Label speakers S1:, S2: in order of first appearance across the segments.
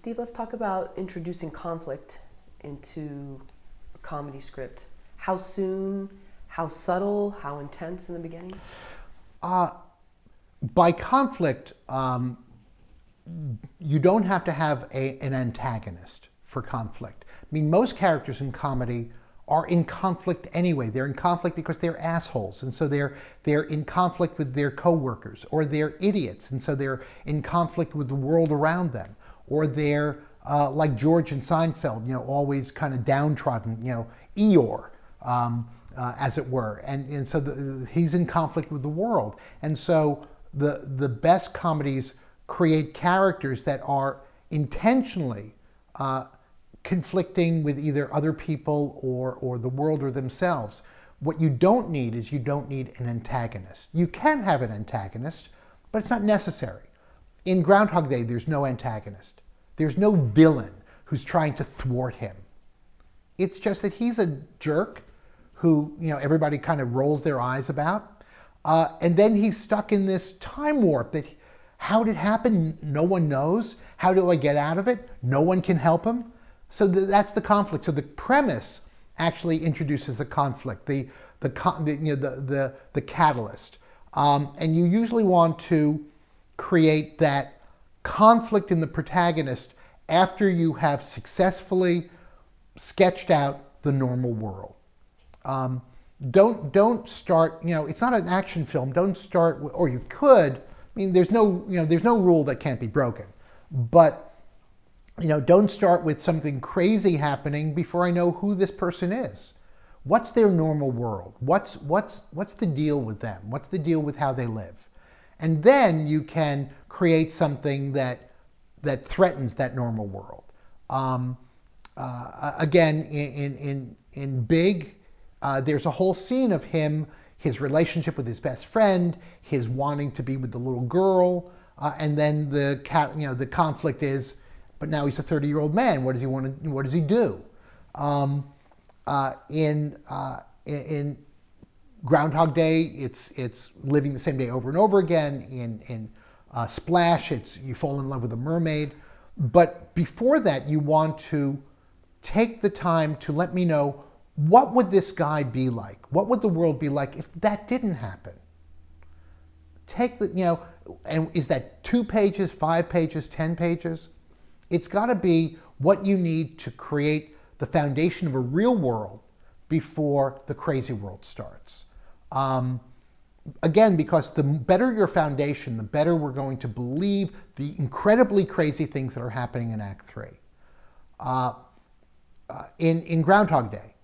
S1: Steve, let's talk about introducing conflict into a comedy script. How soon, how subtle, how intense in the beginning?
S2: By conflict, you don't have to have an antagonist for conflict. I mean, most characters in comedy are in conflict anyway. They're in conflict because they're assholes, and so they're in conflict with their coworkers, or they're idiots, and so they're in conflict with the world around them, or they're like George in Seinfeld, always kind of downtrodden, Eeyore, as it were, and so he's in conflict with the world, and so the best comedies create characters that are intentionally conflicting with either other people or the world or themselves. What you don't need is you don't need an antagonist. You can have an antagonist, but it's not necessary. In Groundhog Day, there's no antagonist. There's no villain who's trying to thwart him. It's just that he's a jerk who everybody kind of rolls their eyes about. And then he's stuck in this time warp that how did it happen? No one knows. How do I get out of it? No one can help him. So that's the conflict. So the premise actually introduces the conflict, the catalyst. And you usually want to create that conflict in the protagonist after you have successfully sketched out the normal world. Don't start. It's not an action film. Don't start, or you could. I mean, there's no rule that can't be broken, but don't start with something crazy happening before I know who this person is. What's their normal world? What's the deal with them? What's the deal with how they live? And then you can create something that threatens that normal world. Again, in Big, there's a whole scene of him, his relationship with his best friend, his wanting to be with the little girl, and then the conflict is, but now he's a 30-year-old man. What does he want to? What does he do? In Groundhog Day, it's living the same day over and over again. In Splash, it's you fall in love with a mermaid. But before that, you want to take the time to let me know, what would this guy be like? What would the world be like if that didn't happen? And is that 2 pages, 5 pages, 10 pages? It's got to be what you need to create the foundation of a real world before the crazy world starts. Again, because the better your foundation, the better we're going to believe the incredibly crazy things that are happening in Act 3. In Groundhog Day,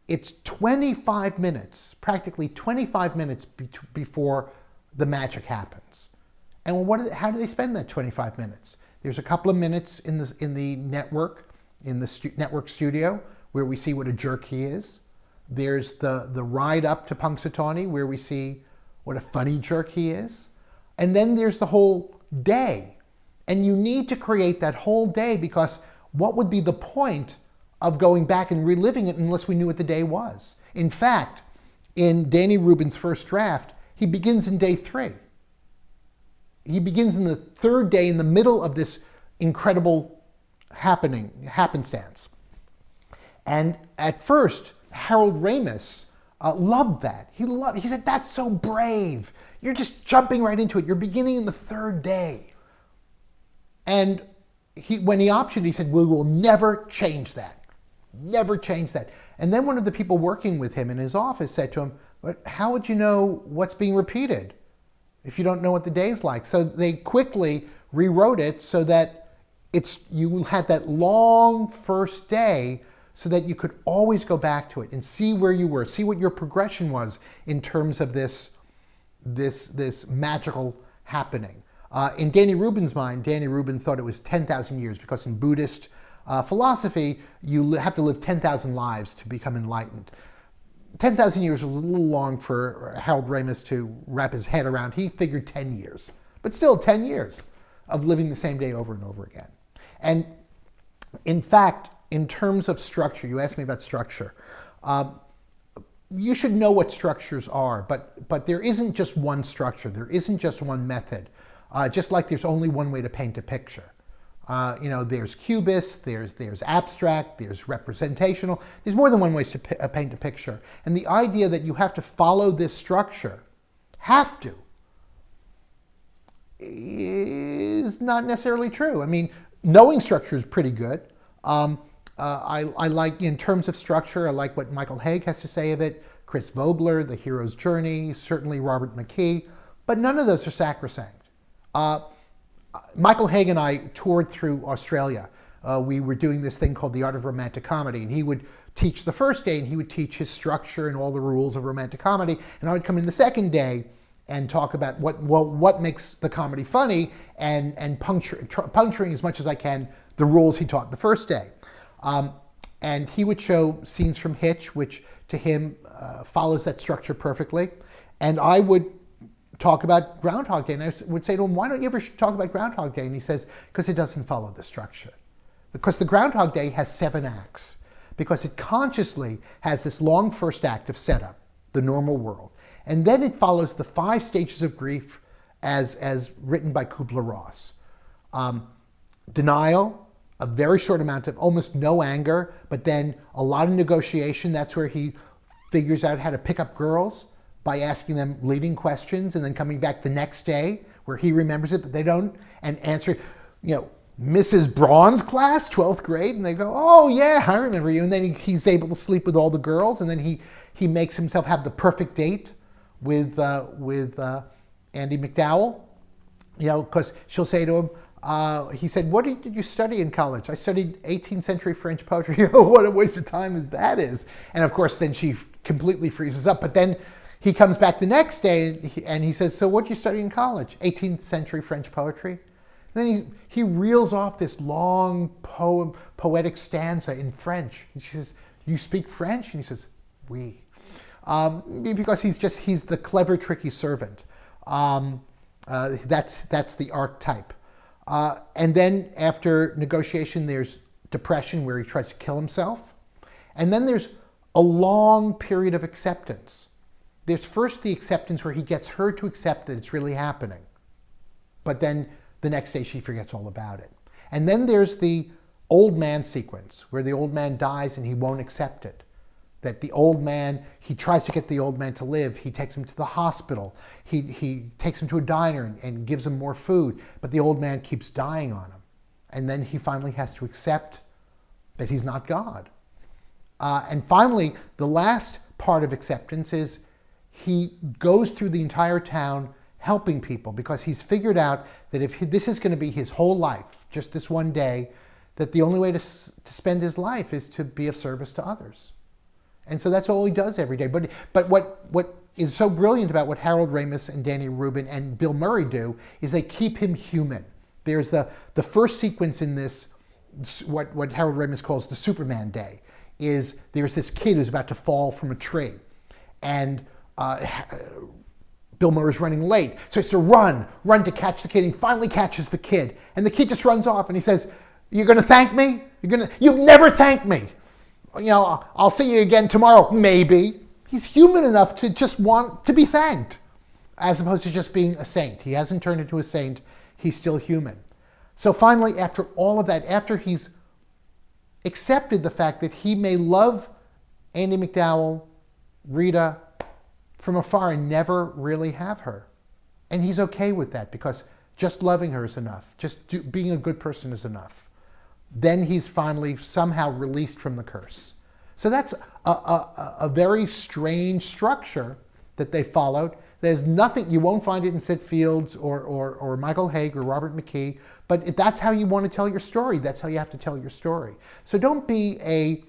S2: it's 25 minutes, practically 25 minutes before the magic happens. And how do they spend that 25 minutes? There's a couple of minutes in the network, network studio, where we see what a jerk he is. There's the ride up to Punxsutawney, where we see what a funny jerk he is. And then there's the whole day. And you need to create that whole day, because what would be the point of going back and reliving it unless we knew what the day was? In fact, in Danny Rubin's first draft, he begins in day 3. He begins in the 3rd day, in the middle of this incredible happenstance. And at first, Harold Ramis loved that. He said, that's so brave. You're just jumping right into it. You're beginning in the 3rd day. And when he optioned, he said, we will never change that. Never change that. And then one of the people working with him in his office said to him, but how would you know what's being repeated if you don't know what the day's like? So they quickly rewrote it so that you had that long first day, so that you could always go back to it and see where you were, see what your progression was in terms of this magical happening. In Danny Rubin's mind, Danny Rubin thought it was 10,000 years, because in Buddhist philosophy, you have to live 10,000 lives to become enlightened. 10,000 years was a little long for Harold Ramis to wrap his head around. He figured 10 years, but still 10 years of living the same day over and over again. And in fact, in terms of structure, you asked me about structure. You should know what structures are, but there isn't just one structure. There isn't just one method. Just like there's only one way to paint a picture. There's cubist, there's abstract, there's representational. There's more than one way to paint a picture. And the idea that you have to follow this structure, is not necessarily true. I mean, knowing structure is pretty good. I like, in terms of structure, I like what Michael Haig has to say of it, Chris Vogler, The Hero's Journey, certainly Robert McKee, but none of those are sacrosanct. Michael Haig and I toured through Australia. We were doing this thing called The Art of Romantic Comedy, and he would teach the first day, and he would teach his structure and all the rules of romantic comedy, and I would come in the second day and talk about what makes the comedy funny, and puncturing as much as I can the rules he taught the first day. And he would show scenes from Hitch, which to him follows that structure perfectly. And I would talk about Groundhog Day, and I would say to him, why don't you ever talk about Groundhog Day? And he says, because it doesn't follow the structure. Because the Groundhog Day has 7 acts. Because it consciously has this long first act of setup, the normal world. And then it follows the 5 stages of grief as written by Kubler-Ross. Denial, a very short amount of almost no anger, but then a lot of negotiation. That's where he figures out how to pick up girls by asking them leading questions and then coming back the next day where he remembers it, but they don't, and answer, Mrs. Braun's class, 12th grade, and they go, oh yeah, I remember you. And then he's able to sleep with all the girls, and then he makes himself have the perfect date with Andy McDowell, because she'll say to him, he said, what did you study in college? I studied 18th century French poetry. What a waste of time that is. And of course, then she completely freezes up. But then he comes back the next day and he says, so what did you study in college? 18th century French poetry. And then he reels off this long poetic stanza in French. And she says, you speak French? And he says, oui. Because he's the clever, tricky servant. That's the archetype. And then after negotiation, there's depression where he tries to kill himself. And then there's a long period of acceptance. There's first the acceptance where he gets her to accept that it's really happening. But then the next day she forgets all about it. And then there's the old man sequence where the old man dies and he won't accept it. That the old man, he tries to get the old man to live. He takes him to the hospital. He takes him to a diner and gives him more food. But the old man keeps dying on him. And then he finally has to accept that he's not God. And finally, the last part of acceptance is he goes through the entire town helping people because he's figured out that if this is going to be his whole life, just this one day, that the only way to spend his life is to be of service to others. And so that's all he does every day. But what is so brilliant about what Harold Ramis and Danny Rubin and Bill Murray do is they keep him human. There's the first sequence in this, what Harold Ramis calls the Superman Day, is there's this kid who's about to fall from a tree. And Bill Murray's running late. So he has to run to catch the kid. He finally catches the kid. And the kid just runs off and he says, you're going to thank me? You've never thanked me. I'll see you again tomorrow, maybe. He's human enough to just want to be thanked, as opposed to just being a saint. He hasn't turned into a saint. He's still human. So finally, after all of that, after he's accepted the fact that he may love Andy McDowell, Rita, from afar and never really have her. And he's okay with that because just loving her is enough. Being a good person is enough. Then he's finally somehow released from the curse. So that's a very strange structure that they followed. There's nothing, you won't find it in Sid Fields or Michael Haig or Robert McKee, but that's how you want to tell your story. That's how you have to tell your story. So don't be a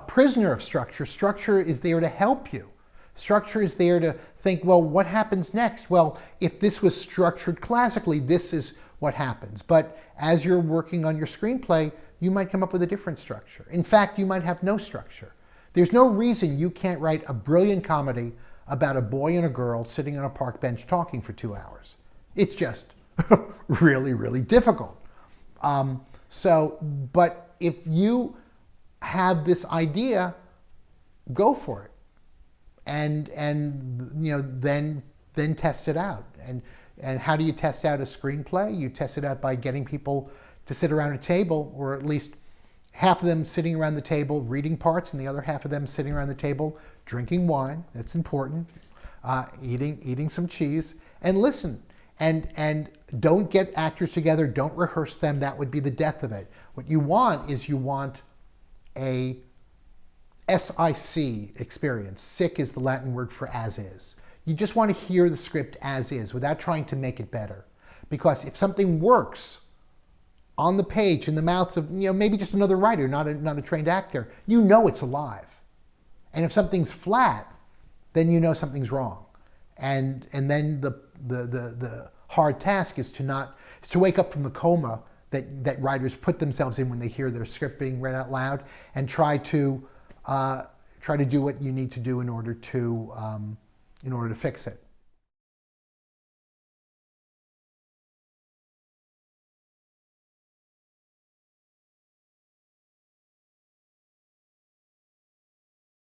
S2: prisoner of structure. Structure is there to help you. Structure is there to think, well, what happens next? Well, if this was structured classically, this is what happens. But as you're working on your screenplay, you might come up with a different structure. In fact, you might have no structure. There's no reason you can't write a brilliant comedy about a boy and a girl sitting on a park bench talking for 2 hours. It's just really, really difficult. But if you have this idea, go for it, and then test it out. And And how do you test out a screenplay? You test it out by getting people to sit around a table, or at least half of them sitting around the table reading parts, and the other half of them sitting around the table drinking wine. That's important. Eating some cheese, and listen. And don't get actors together. Don't rehearse them. That would be the death of it. What you want is a SIC experience. Sic is the Latin word for as is. You just want to hear the script as is without trying to make it better. Because if something works on the page in the mouths of maybe just another writer, not a trained actor, you know it's alive. And if something's flat, then you know something's wrong. And then the hard task is to wake up from the coma that writers put themselves in when they hear their script being read out loud, and try to do what you need to do in order to fix it.